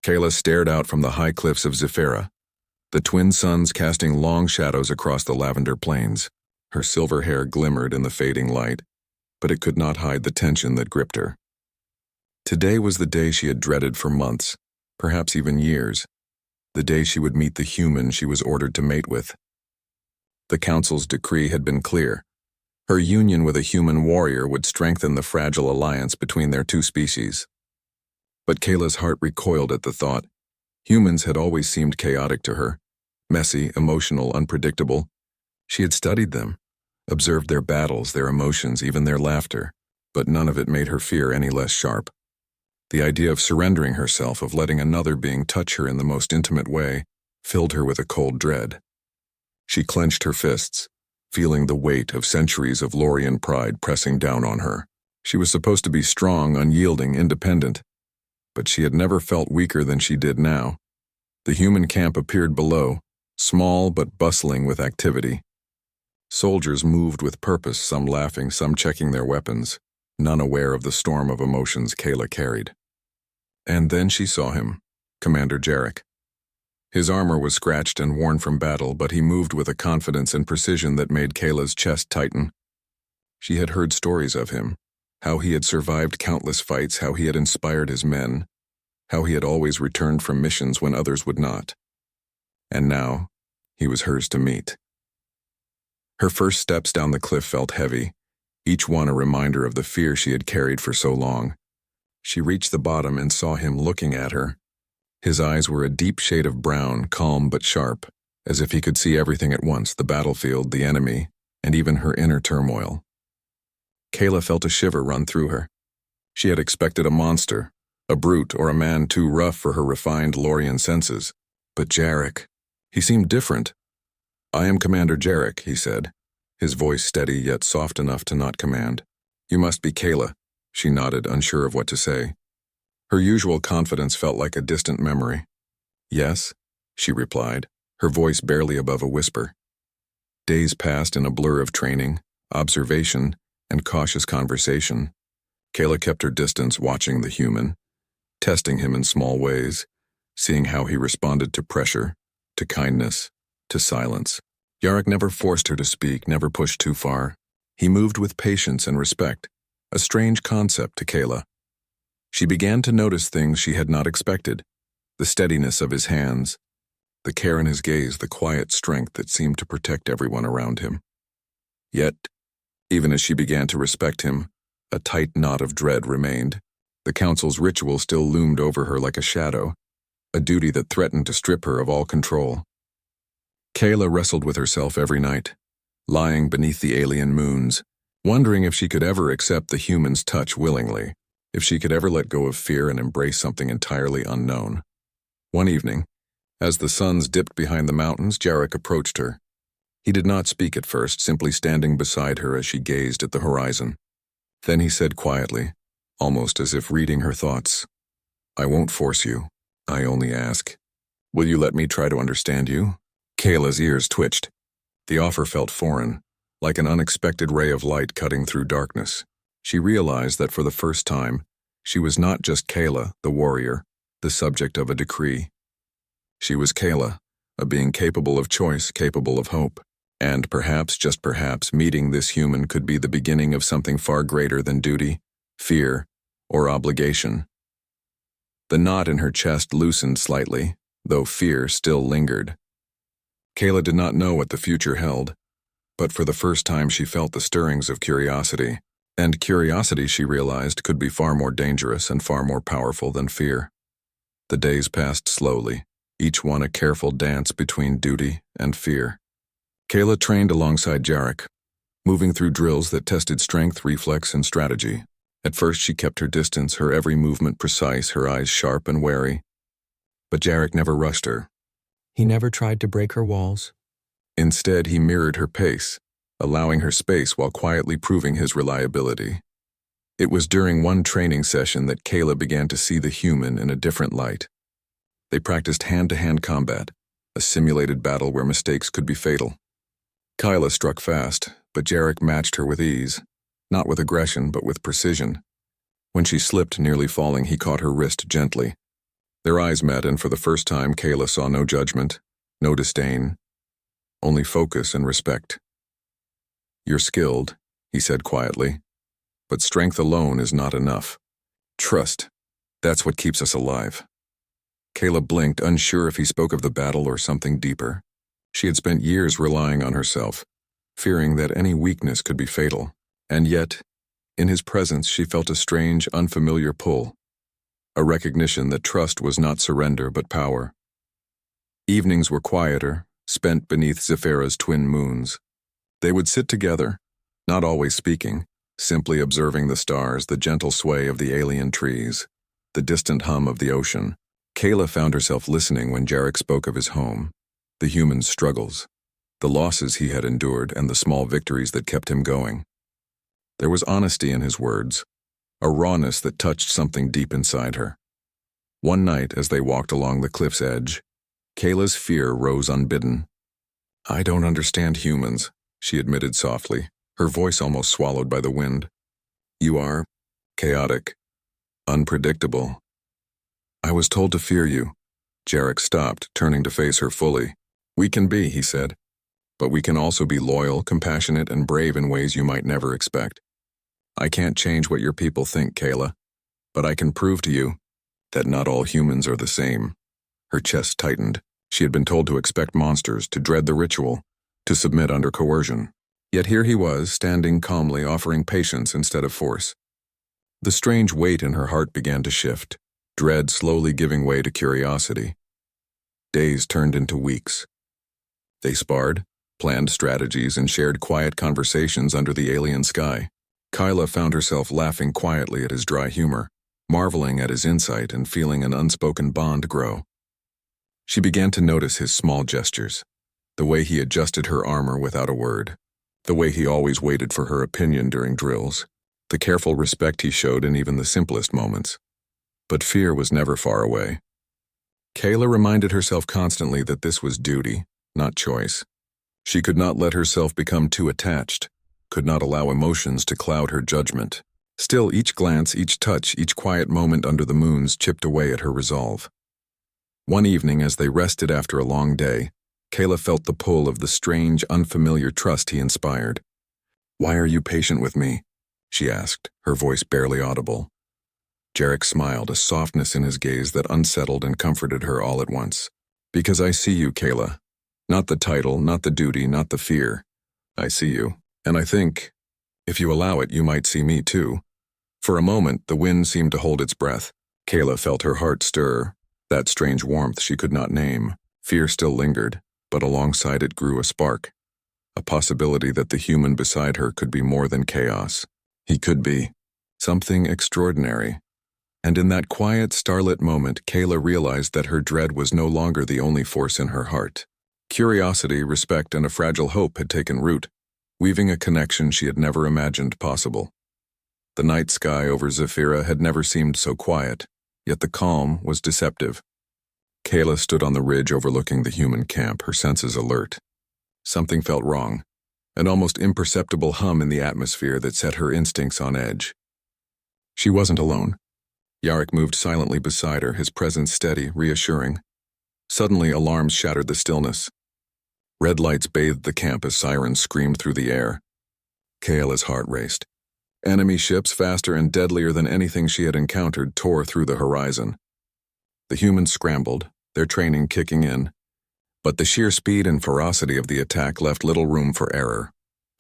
Kayla stared out from the high cliffs of Zephyra, the twin suns casting long shadows across the lavender plains. Her silver hair glimmered in the fading light, but it could not hide the tension that gripped her. Today was the day she had dreaded for months, perhaps even years, the day she would meet the human she was ordered to mate with. The Council's decree had been clear. Her union with a human warrior would strengthen the fragile alliance between their two species. But Kayla's heart recoiled at the thought. Humans had always seemed chaotic to her, messy, emotional, unpredictable. She had studied them, observed their battles, their emotions, even their laughter, but none of it made her fear any less sharp. The idea of surrendering herself, of letting another being touch her in the most intimate way, filled her with a cold dread. She clenched her fists, feeling the weight of centuries of Lorien pride pressing down on her. She was supposed to be strong, unyielding, independent, but she had never felt weaker than she did now. The human camp appeared below, small but bustling with activity. Soldiers moved with purpose, some laughing, some checking their weapons, none aware of the storm of emotions Kayla carried. And then she saw him, Commander Jarek. His armor was scratched and worn from battle, but he moved with a confidence and precision that made Kayla's chest tighten. She had heard stories of him, how he had survived countless fights, how he had inspired his men, how he had always returned from missions when others would not. And now, he was hers to meet. Her first steps down the cliff felt heavy, each one a reminder of the fear she had carried for so long. She reached the bottom and saw him looking at her. His eyes were a deep shade of brown, calm but sharp, as if he could see everything at once, the battlefield, the enemy, and even her inner turmoil. Kayla felt a shiver run through her. She had expected a monster, a brute, or a man too rough for her refined Lorien senses. But Jarek, he seemed different. "I am Commander Jarek," he said, his voice steady yet soft enough to not command. "You must be Kayla." She nodded, unsure of what to say. Her usual confidence felt like a distant memory. "Yes," she replied, her voice barely above a whisper. Days passed in a blur of training, observation, and cautious conversation. Kayla kept her distance, watching the human, testing him in small ways, seeing how he responded to pressure, to kindness, to silence. Jarek never forced her to speak, never pushed too far. He moved with patience and respect, a strange concept to Kayla. She began to notice things she had not expected, the steadiness of his hands, the care in his gaze, the quiet strength that seemed to protect everyone around him. Yet, even as she began to respect him, a tight knot of dread remained. The Council's ritual still loomed over her like a shadow, a duty that threatened to strip her of all control. Kayla wrestled with herself every night, lying beneath the alien moons, wondering if she could ever accept the human's touch willingly, if she could ever let go of fear and embrace something entirely unknown. One evening, as the suns dipped behind the mountains, Jarek approached her. He did not speak at first, simply standing beside her as she gazed at the horizon. Then he said quietly, almost as if reading her thoughts, "I won't force you. I only ask. Will you let me try to understand you?" Kayla's ears twitched. The offer felt foreign, like an unexpected ray of light cutting through darkness. She realized that for the first time, she was not just Kayla, the warrior, the subject of a decree. She was Kayla, a being capable of choice, capable of hope. And perhaps, just perhaps, meeting this human could be the beginning of something far greater than duty, fear, or obligation. The knot in her chest loosened slightly, though fear still lingered. Kayla did not know what the future held, but for the first time she felt the stirrings of curiosity, and curiosity, she realized, could be far more dangerous and far more powerful than fear. The days passed slowly, each one a careful dance between duty and fear. Kayla trained alongside Jarek, moving through drills that tested strength, reflex, and strategy. At first she kept her distance, her every movement precise, her eyes sharp and wary. But Jarek never rushed her. He never tried to break her walls. Instead, he mirrored her pace, allowing her space while quietly proving his reliability. It was during one training session that Kayla began to see the human in a different light. They practiced hand-to-hand combat, a simulated battle where mistakes could be fatal. Kayla struck fast, but Jarek matched her with ease, not with aggression but with precision. When she slipped, nearly falling, he caught her wrist gently. Their eyes met, and for the first time, Kayla saw no judgment, no disdain, only focus and respect. "You're skilled," he said quietly, "but strength alone is not enough. Trust, that's what keeps us alive." Kayla blinked, unsure if he spoke of the battle or something deeper. She had spent years relying on herself, fearing that any weakness could be fatal. And yet, in his presence, she felt a strange, unfamiliar pull, a recognition that trust was not surrender but power. Evenings were quieter, spent beneath Zephira's twin moons. They would sit together, not always speaking, simply observing the stars, the gentle sway of the alien trees, the distant hum of the ocean. Kayla found herself listening when Jarek spoke of his home, the human's struggles, the losses he had endured, and the small victories that kept him going. There was honesty in his words, a rawness that touched something deep inside her. One night, as they walked along the cliff's edge, Kayla's fear rose unbidden. "I don't understand humans," she admitted softly, her voice almost swallowed by the wind. "You are chaotic, unpredictable. I was told to fear you." Jarek stopped, turning to face her fully. "We can be," he said, "but we can also be loyal, compassionate, and brave in ways you might never expect. I can't change what your people think, Kayla, but I can prove to you that not all humans are the same." Her chest tightened. She had been told to expect monsters, to dread the ritual, to submit under coercion. Yet here he was, standing calmly, offering patience instead of force. The strange weight in her heart began to shift, dread slowly giving way to curiosity. Days turned into weeks. They sparred, planned strategies, and shared quiet conversations under the alien sky. Kayla found herself laughing quietly at his dry humor, marveling at his insight and feeling an unspoken bond grow. She began to notice his small gestures, the way he adjusted her armor without a word, the way he always waited for her opinion during drills, the careful respect he showed in even the simplest moments. But fear was never far away. Kayla reminded herself constantly that this was duty, not choice. She could not let herself become too attached, could not allow emotions to cloud her judgment. Still, each glance, each touch, each quiet moment under the moons chipped away at her resolve. One evening, as they rested after a long day, Kayla felt the pull of the strange, unfamiliar trust he inspired. "Why are you patient with me?" she asked, her voice barely audible. Jarek smiled, a softness in his gaze that unsettled and comforted her all at once. "Because I see you, Kayla. Not the title, not the duty, not the fear. I see you. And I think, if you allow it, you might see me too." For a moment, the wind seemed to hold its breath. Kayla felt her heart stir, that strange warmth she could not name. Fear still lingered, but alongside it grew a spark, a possibility that the human beside her could be more than chaos. He could be something extraordinary. And in that quiet, starlit moment, Kayla realized that her dread was no longer the only force in her heart. Curiosity, respect, and a fragile hope had taken root, weaving a connection she had never imagined possible. The night sky over Zephira had never seemed so quiet, yet the calm was deceptive. Kayla stood on the ridge overlooking the human camp, her senses alert. Something felt wrong, an almost imperceptible hum in the atmosphere that set her instincts on edge. She wasn't alone. Jarek moved silently beside her, his presence steady, reassuring. Suddenly, alarms shattered the stillness. Red lights bathed the camp as sirens screamed through the air. Kayla's heart raced. Enemy ships, faster and deadlier than anything she had encountered, tore through the horizon. The humans scrambled, their training kicking in. But the sheer speed and ferocity of the attack left little room for error.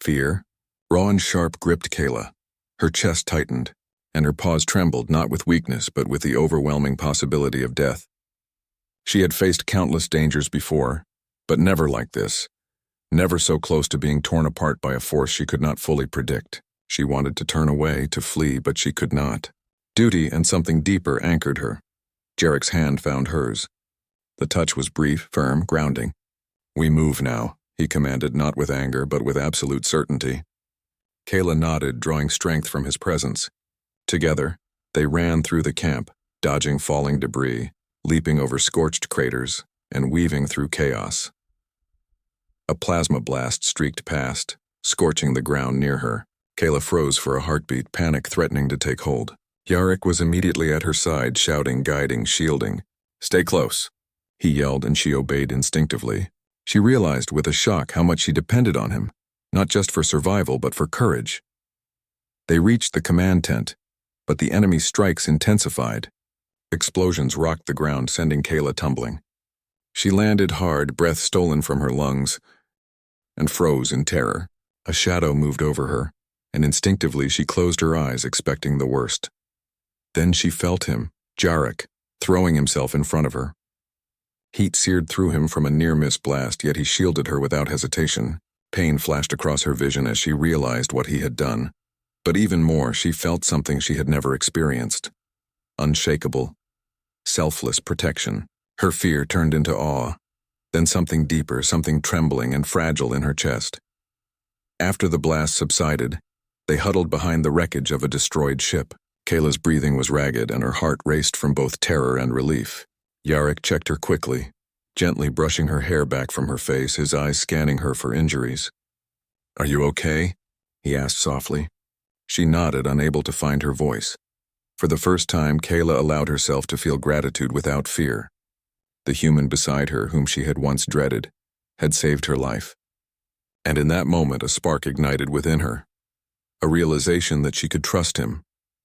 Fear, raw and sharp, gripped Kayla. Her chest tightened, and her paws trembled, not with weakness but with the overwhelming possibility of death. She had faced countless dangers before, but never like this, never so close to being torn apart by a force she could not fully predict. She wanted to turn away, to flee, but she could not. Duty and something deeper anchored her. Jarek's hand found hers. The touch was brief, firm, grounding. "We move now," he commanded, not with anger but with absolute certainty. Kayla nodded, drawing strength from his presence. Together, they ran through the camp, dodging falling debris, leaping over scorched craters, and weaving through chaos. A plasma blast streaked past, scorching the ground near her. Kayla froze for a heartbeat, panic threatening to take hold. Jarek was immediately at her side, shouting, guiding, shielding. Stay close, he yelled, and she obeyed instinctively. She realized with a shock how much she depended on him, not just for survival but for courage. They reached the command tent, but the enemy's strikes intensified. Explosions rocked the ground, sending Kayla tumbling. She landed hard, breath stolen from her lungs, and froze in terror. A shadow moved over her, and instinctively she closed her eyes, expecting the worst. Then she felt him, Jarek, throwing himself in front of her. Heat seared through him from a near-miss blast, yet he shielded her without hesitation. Pain flashed across her vision as she realized what he had done. But even more, she felt something she had never experienced. Unshakable, selfless protection. Her fear turned into awe, then something deeper, something trembling and fragile in her chest. After the blast subsided, they huddled behind the wreckage of a destroyed ship. Kayla's breathing was ragged and her heart raced from both terror and relief. Jarek checked her quickly, gently brushing her hair back from her face, his eyes scanning her for injuries. "Are you okay?" he asked softly. She nodded, unable to find her voice. For the first time, Kayla allowed herself to feel gratitude without fear. The human beside her, whom she had once dreaded, had saved her life. And in that moment, a spark ignited within her. A realization that she could trust him,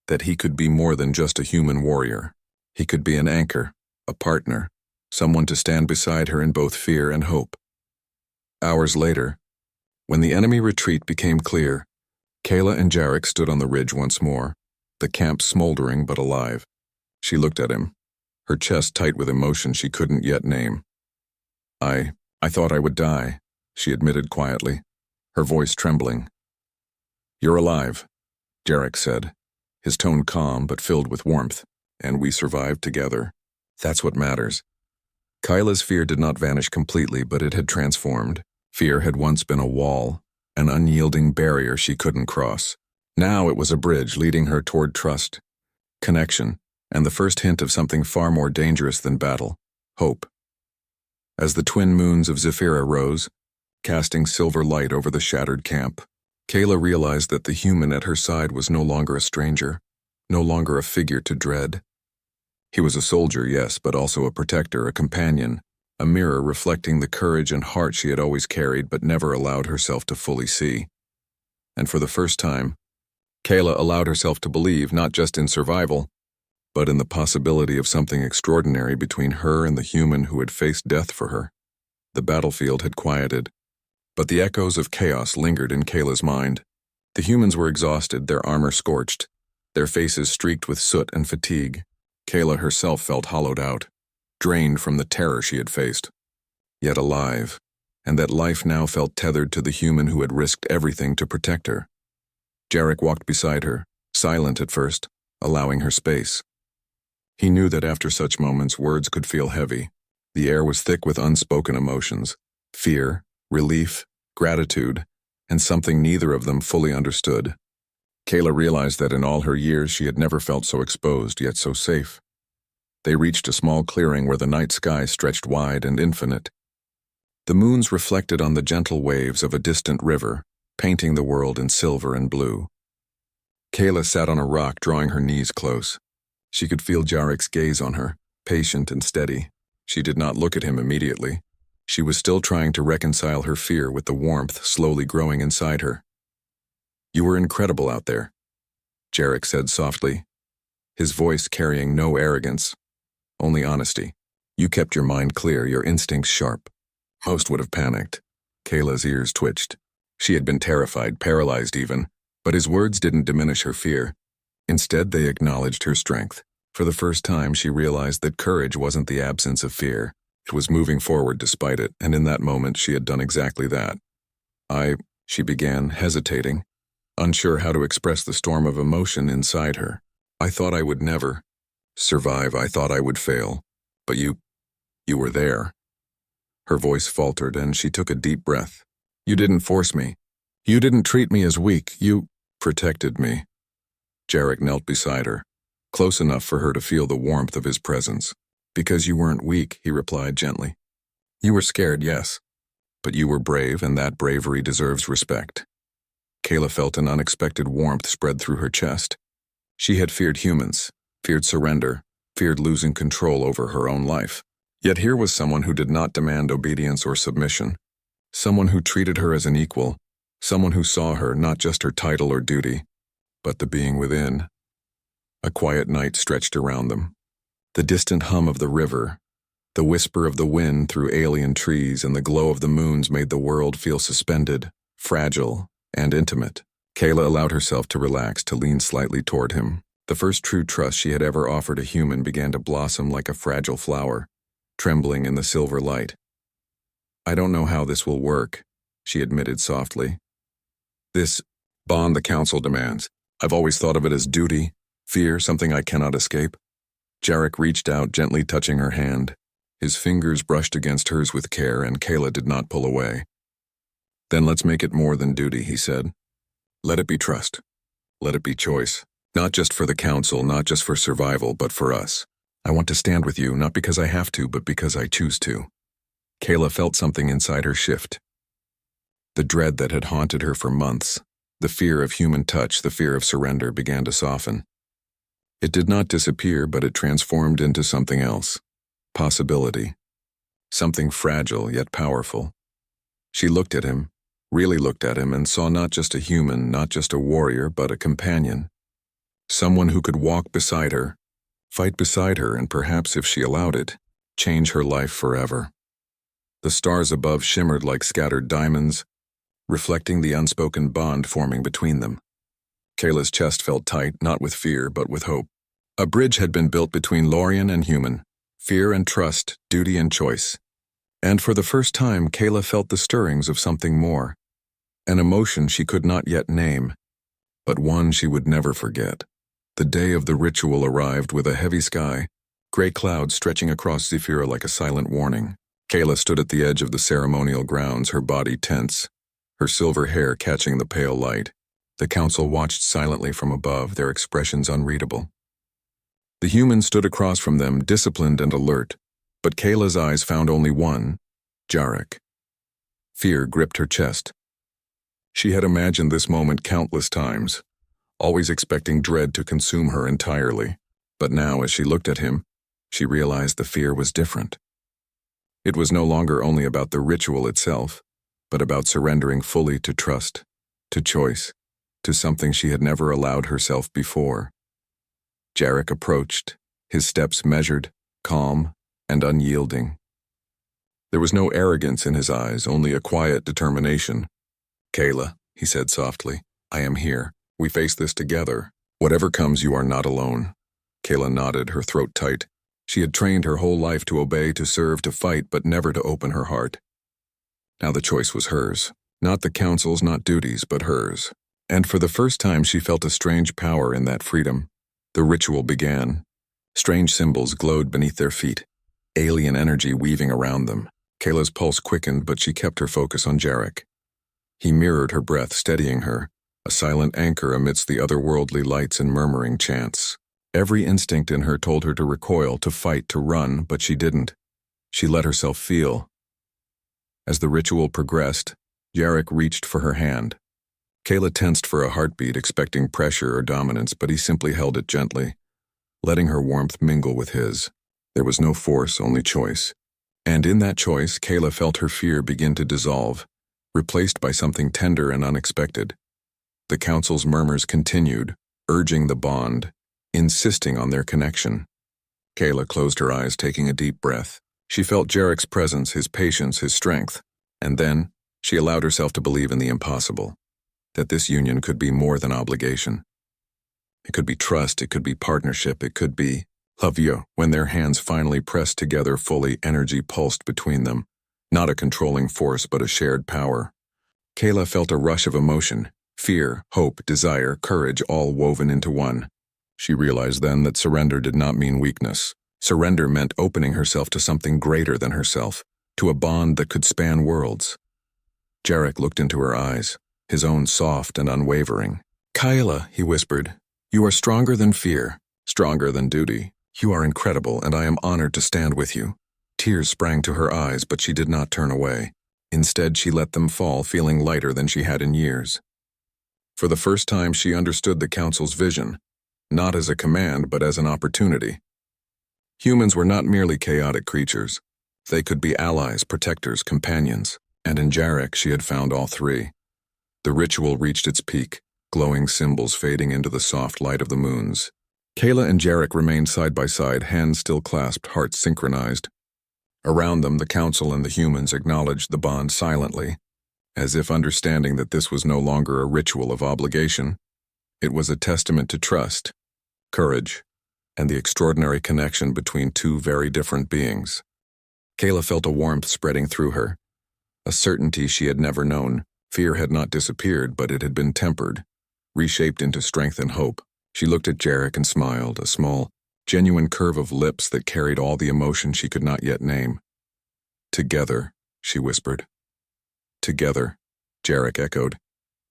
that he could be more than just a human warrior. He could be an anchor, a partner, someone to stand beside her in both fear and hope. Hours later, when the enemy retreat became clear, Kayla and Jarek stood on the ridge once more, the camp smoldering but alive. She looked at him, her chest tight with emotion she couldn't yet name. I thought I would die," she admitted quietly, her voice trembling. "You're alive," Jarek said, his tone calm but filled with warmth, "and we survived together. That's what matters." Kayla's fear did not vanish completely, but it had transformed. Fear had once been a wall, an unyielding barrier she couldn't cross. Now it was a bridge leading her toward trust, connection, and the first hint of something far more dangerous than battle, hope. As the twin moons of Zephyra rose, casting silver light over the shattered camp, Kayla realized that the human at her side was no longer a stranger, no longer a figure to dread. He was a soldier, yes, but also a protector, a companion, a mirror reflecting the courage and heart she had always carried but never allowed herself to fully see. And for the first time, Kayla allowed herself to believe not just in survival, but in the possibility of something extraordinary between her and the human who had faced death for her. The battlefield had quieted, but the echoes of chaos lingered in Kayla's mind. The humans were exhausted, their armor scorched, their faces streaked with soot and fatigue. Kayla herself felt hollowed out, drained from the terror she had faced, yet alive, and that life now felt tethered to the human who had risked everything to protect her. Jarek walked beside her, silent at first, allowing her space. He knew that after such moments, words could feel heavy. The air was thick with unspoken emotions, fear, relief, gratitude, and something neither of them fully understood. Kayla realized that in all her years she had never felt so exposed, yet so safe. They reached a small clearing where the night sky stretched wide and infinite. The moons reflected on the gentle waves of a distant river, painting the world in silver and blue. Kayla sat on a rock, drawing her knees close. She could feel Jarek's gaze on her, patient and steady. She did not look at him immediately. She was still trying to reconcile her fear with the warmth slowly growing inside her. "You were incredible out there," Jarek said softly, his voice carrying no arrogance, only honesty. "You kept your mind clear, your instincts sharp. Most would have panicked." Kayla's ears twitched. She had been terrified, paralyzed even, but his words didn't diminish her fear. Instead, they acknowledged her strength. For the first time, she realized that courage wasn't the absence of fear. It was moving forward despite it, and in that moment she had done exactly that. She began, hesitating, unsure how to express the storm of emotion inside her. "I thought I would never survive. I thought I would fail. But you were there." Her voice faltered, and she took a deep breath. "You didn't force me. You didn't treat me as weak. You protected me." Jarek knelt beside her, close enough for her to feel the warmth of his presence. "Because you weren't weak," he replied gently. "You were scared, yes, but you were brave, and that bravery deserves respect." Kayla felt an unexpected warmth spread through her chest. She had feared humans, feared surrender, feared losing control over her own life. Yet here was someone who did not demand obedience or submission, someone who treated her as an equal, someone who saw her not just her title or duty, but the being within. A quiet night stretched around them. The distant hum of the river, the whisper of the wind through alien trees, and the glow of the moons made the world feel suspended, fragile, and intimate. Kayla allowed herself to relax, to lean slightly toward him. The first true trust she had ever offered a human began to blossom like a fragile flower, trembling in the silver light. "I don't know how this will work," she admitted softly. "This bond the council demands. I've always thought of it as duty, fear, something I cannot escape." Jarek reached out, gently touching her hand. His fingers brushed against hers with care, and Kayla did not pull away. "Then let's make it more than duty," he said. "Let it be trust. Let it be choice. Not just for the council, not just for survival, but for us. I want to stand with you, not because I have to, but because I choose to." Kayla felt something inside her shift. The dread that had haunted her for months, the fear of human touch, the fear of surrender, began to soften. It did not disappear, but it transformed into something else. Possibility. Something fragile yet powerful. She looked at him, really looked at him, and saw not just a human, not just a warrior, but a companion. Someone who could walk beside her, fight beside her, and perhaps, if she allowed it, change her life forever. The stars above shimmered like scattered diamonds, reflecting the unspoken bond forming between them. Kayla's chest felt tight, not with fear, but with hope. A bridge had been built between Lorien and human, fear and trust, duty and choice. And for the first time, Kayla felt the stirrings of something more, an emotion she could not yet name, but one she would never forget. The day of the ritual arrived with a heavy sky, gray clouds stretching across Zephyra like a silent warning. Kayla stood at the edge of the ceremonial grounds, her body tense, her silver hair catching the pale light. The council watched silently from above, their expressions unreadable. The humans stood across from them, disciplined and alert, but Kayla's eyes found only one, Jarek. Fear gripped her chest. She had imagined this moment countless times, always expecting dread to consume her entirely. But now, as she looked at him, she realized the fear was different. It was no longer only about the ritual itself, but about surrendering fully to trust, to choice, to something she had never allowed herself before. Jarek approached, his steps measured, calm, and unyielding. There was no arrogance in his eyes, only a quiet determination. "Kayla," he said softly, "I am here. We face this together. Whatever comes, you are not alone." Kayla nodded, her throat tight. She had trained her whole life to obey, to serve, to fight, but never to open her heart. Now the choice was hers. Not the council's, not duties, but hers. And for the first time she felt a strange power in that freedom. The ritual began. Strange symbols glowed beneath their feet, alien energy weaving around them. Kayla's pulse quickened, but she kept her focus on Jarek. He mirrored her breath, steadying her, a silent anchor amidst the otherworldly lights and murmuring chants. Every instinct in her told her to recoil, to fight, to run, but she didn't. She let herself feel. As the ritual progressed, Jarek reached for her hand. Kayla tensed for a heartbeat, expecting pressure or dominance, but he simply held it gently, letting her warmth mingle with his. There was no force, only choice. And in that choice, Kayla felt her fear begin to dissolve, replaced by something tender and unexpected. The council's murmurs continued, urging the bond, insisting on their connection. Kayla closed her eyes, taking a deep breath. She felt Jarek's presence, his patience, his strength, and then she allowed herself to believe in the impossible, that this union could be more than obligation. It could be trust, it could be partnership, it could be love. When their hands finally pressed together fully, energy pulsed between them, not a controlling force but a shared power. Kayla felt a rush of emotion, fear, hope, desire, courage, all woven into one. She realized then that surrender did not mean weakness. Surrender meant opening herself to something greater than herself, to a bond that could span worlds. Jarek looked into her eyes, his own soft and unwavering. "Kayla," he whispered, "you are stronger than fear, stronger than duty. You are incredible, and I am honored to stand with you." Tears sprang to her eyes, but she did not turn away. Instead, she let them fall, feeling lighter than she had in years. For the first time, she understood the council's vision, not as a command, but as an opportunity. Humans were not merely chaotic creatures. They could be allies, protectors, companions, and in Jarek she had found all three. The ritual reached its peak, glowing symbols fading into the soft light of the moons. Kayla and Jarek remained side by side, hands still clasped, hearts synchronized. Around them, the Council and the humans acknowledged the bond silently, as if understanding that this was no longer a ritual of obligation. It was a testament to trust, courage, and the extraordinary connection between two very different beings. Kayla felt a warmth spreading through her, a certainty she had never known. Fear had not disappeared, but it had been tempered, reshaped into strength and hope. She looked at Jarek and smiled, a small, genuine curve of lips that carried all the emotion she could not yet name. "Together," she whispered. "Together," Jarek echoed,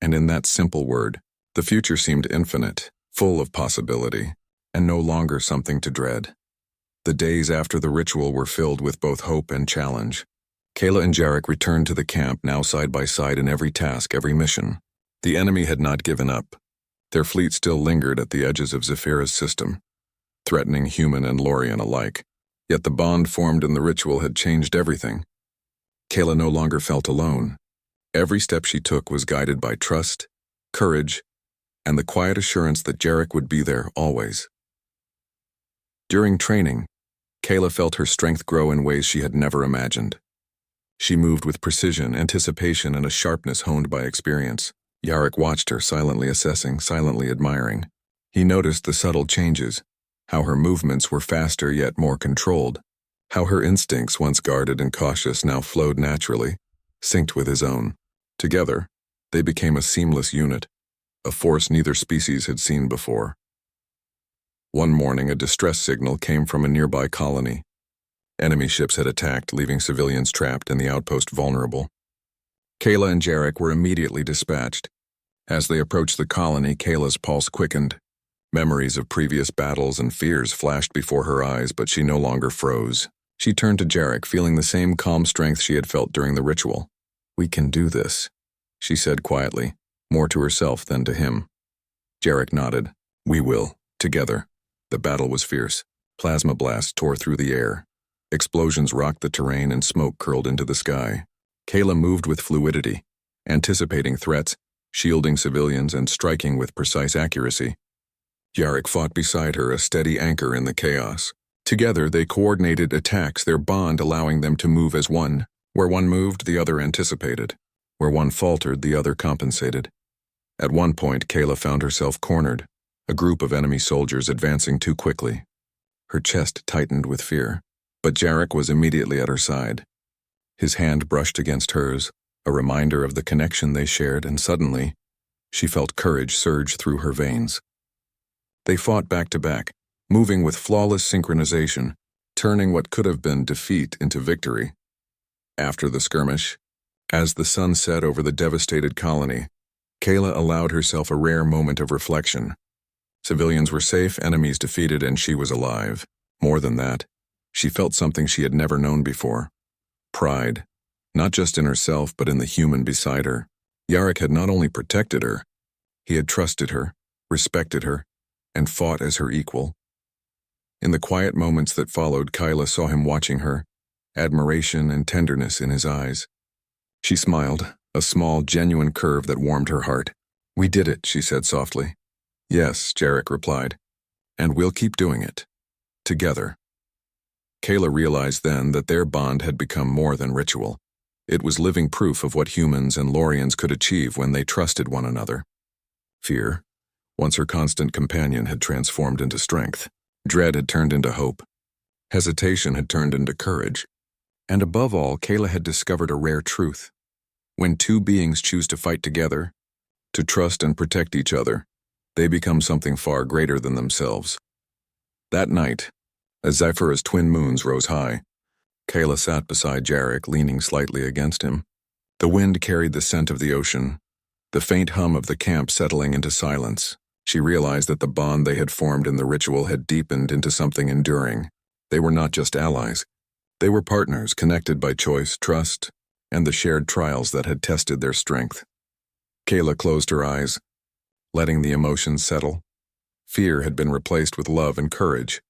and in that simple word, the future seemed infinite, full of possibility, and no longer something to dread. The days after the ritual were filled with both hope and challenge. Kayla and Jarek returned to the camp, now side by side in every task, every mission. The enemy had not given up. Their fleet still lingered at the edges of Zephyra's system, threatening human and Lorian alike. Yet the bond formed in the ritual had changed everything. Kayla no longer felt alone. Every step she took was guided by trust, courage, and the quiet assurance that Jarek would be there always. During training, Kayla felt her strength grow in ways she had never imagined. She moved with precision, anticipation, and a sharpness honed by experience. Jarek watched her, silently assessing, silently admiring. He noticed the subtle changes, how her movements were faster yet more controlled, how her instincts, once guarded and cautious, now flowed naturally, synced with his own. Together, they became a seamless unit, a force neither species had seen before. One morning, a distress signal came from a nearby colony. Enemy ships had attacked, leaving civilians trapped and the outpost vulnerable. Kayla and Jarek were immediately dispatched. As they approached the colony, Kayla's pulse quickened. Memories of previous battles and fears flashed before her eyes, but she no longer froze. She turned to Jarek, feeling the same calm strength she had felt during the ritual. "We can do this," she said quietly, more to herself than to him. Jarek nodded. "We will, together." The battle was fierce. Plasma blasts tore through the air. Explosions rocked the terrain and smoke curled into the sky. Kayla moved with fluidity, anticipating threats, shielding civilians, and striking with precise accuracy. Jarek fought beside her, a steady anchor in the chaos. Together, they coordinated attacks, their bond allowing them to move as one. Where one moved, the other anticipated. Where one faltered, the other compensated. At one point, Kayla found herself cornered, a group of enemy soldiers advancing too quickly. Her chest tightened with fear, but Jarek was immediately at her side. His hand brushed against hers, a reminder of the connection they shared, and suddenly, she felt courage surge through her veins. They fought back to back, moving with flawless synchronization, turning what could have been defeat into victory. After the skirmish, as the sun set over the devastated colony, Kayla allowed herself a rare moment of reflection. Civilians were safe, enemies defeated, and she was alive. More than that, she felt something she had never known before. Pride, not just in herself but in the human beside her. Jarek had not only protected her, he had trusted her, respected her, and fought as her equal. In the quiet moments that followed, Kayla saw him watching her, admiration and tenderness in his eyes. She smiled, a small, genuine curve that warmed her heart. "We did it," she said softly. "Yes," Jarek replied, "and we'll keep doing it. Together." Kayla realized then that their bond had become more than ritual. It was living proof of what humans and Lorians could achieve when they trusted one another. Fear, once her constant companion, had transformed into strength. Dread had turned into hope. Hesitation had turned into courage. And above all, Kayla had discovered a rare truth. When two beings choose to fight together, to trust and protect each other, they become something far greater than themselves. That night, as Zephyra's twin moons rose high, Kayla sat beside Jarek, leaning slightly against him. The wind carried the scent of the ocean, the faint hum of the camp settling into silence. She realized that the bond they had formed in the ritual had deepened into something enduring. They were not just allies. They were partners, connected by choice, trust, and the shared trials that had tested their strength. Kayla closed her eyes, letting the emotions settle. Fear had been replaced with love and courage,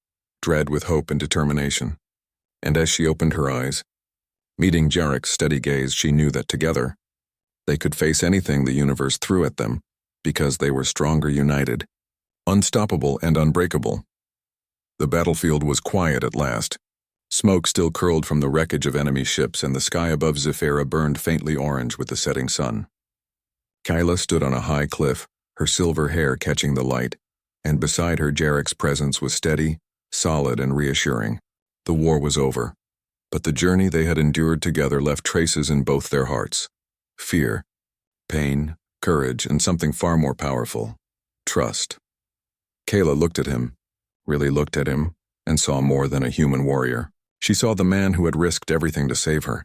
dread with hope and determination. And as she opened her eyes, meeting Jarek's steady gaze, she knew that together, they could face anything the universe threw at them, because they were stronger united, unstoppable and unbreakable. The battlefield was quiet at last. Smoke still curled from the wreckage of enemy ships, and the sky above Zephyra burned faintly orange with the setting sun. Kyla stood on a high cliff, her silver hair catching the light, and beside her Jarek's presence was steady, solid, and reassuring. The war was over, but the journey they had endured together left traces in both their hearts. Fear, pain, courage, and something far more powerful, trust. Kayla looked at him, really looked at him, and saw more than a human warrior. She saw the man who had risked everything to save her,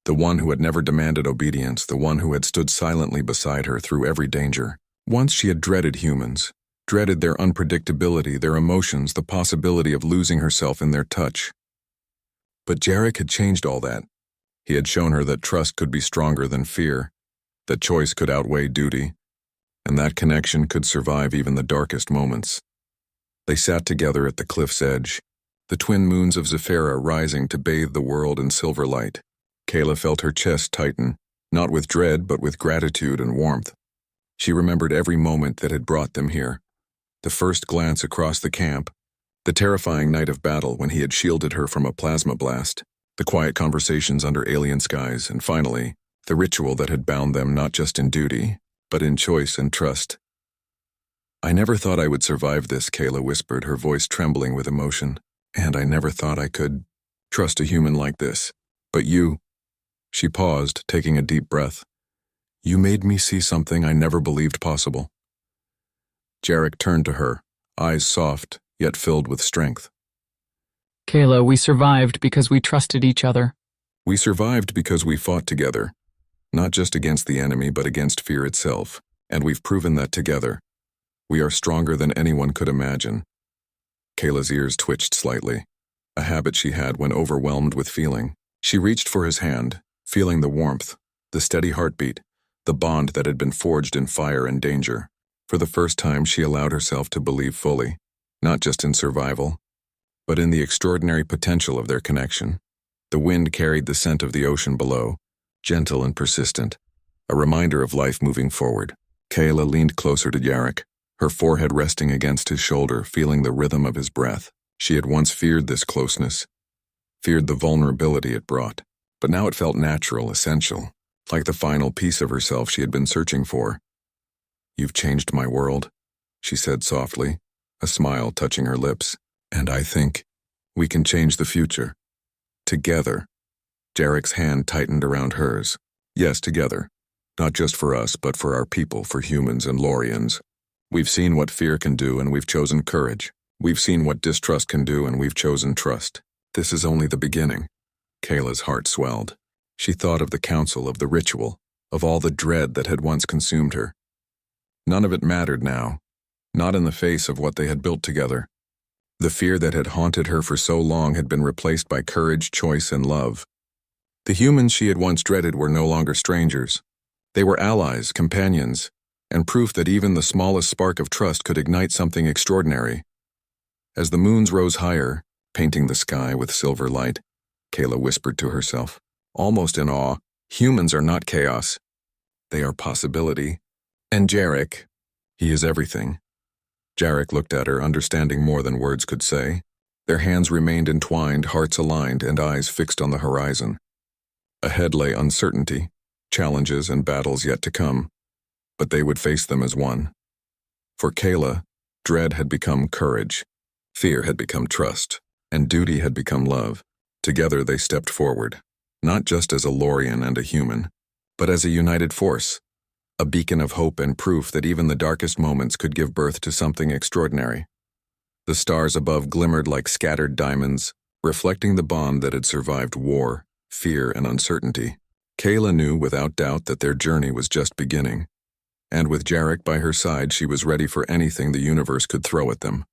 the one who had never demanded obedience, the one who had stood silently beside her through every danger. Once she had dreaded humans, dreaded their unpredictability, their emotions, the possibility of losing herself in their touch. But Jarek had changed all that. He had shown her that trust could be stronger than fear, that choice could outweigh duty, and that connection could survive even the darkest moments. They sat together at the cliff's edge, the twin moons of Zephyra rising to bathe the world in silver light. Kayla felt her chest tighten, not with dread but with gratitude and warmth. She remembered every moment that had brought them here. The first glance across the camp, the terrifying night of battle when he had shielded her from a plasma blast, the quiet conversations under alien skies, and finally, the ritual that had bound them not just in duty, but in choice and trust. "I never thought I would survive this," Kayla whispered, her voice trembling with emotion. "And I never thought I could trust a human like this. But you..." She paused, taking a deep breath. "You made me see something I never believed possible." Jarek turned to her, eyes soft, yet filled with strength. "Kayla, we survived because we trusted each other." "We survived because we fought together, not just against the enemy but against fear itself, and we've proven that together. We are stronger than anyone could imagine." Kayla's ears twitched slightly, a habit she had when overwhelmed with feeling. She reached for his hand, feeling the warmth, the steady heartbeat, the bond that had been forged in fire and danger. For the first time she allowed herself to believe fully, not just in survival, but in the extraordinary potential of their connection. The wind carried the scent of the ocean below, gentle and persistent, a reminder of life moving forward. Kayla leaned closer to Jarek, her forehead resting against his shoulder, feeling the rhythm of his breath. She had once feared this closeness, feared the vulnerability it brought, but now it felt natural, essential, like the final piece of herself she had been searching for. "You've changed my world," she said softly, a smile touching her lips. "And I think we can change the future. Together." Jarek's hand tightened around hers. "Yes, together. Not just for us, but for our people, for humans and Lorians. We've seen what fear can do, and we've chosen courage. We've seen what distrust can do, and we've chosen trust. This is only the beginning." Kayla's heart swelled. She thought of the council, of the ritual, of all the dread that had once consumed her. None of it mattered now, not in the face of what they had built together. The fear that had haunted her for so long had been replaced by courage, choice, and love. The humans she had once dreaded were no longer strangers. They were allies, companions, and proof that even the smallest spark of trust could ignite something extraordinary. As the moons rose higher, painting the sky with silver light, Kayla whispered to herself, almost in awe, "Humans are not chaos. They are possibility. And Jarek, he is everything." Jarek looked at her, understanding more than words could say. Their hands remained entwined, hearts aligned, and eyes fixed on the horizon. Ahead lay uncertainty, challenges and battles yet to come, but they would face them as one. For Kayla, dread had become courage, fear had become trust, and duty had become love. Together they stepped forward, not just as a Lorian and a human, but as a united force, a beacon of hope and proof that even the darkest moments could give birth to something extraordinary. The stars above glimmered like scattered diamonds, reflecting the bond that had survived war, fear, and uncertainty. Kayla knew without doubt that their journey was just beginning, and with Jarek by her side she was ready for anything the universe could throw at them.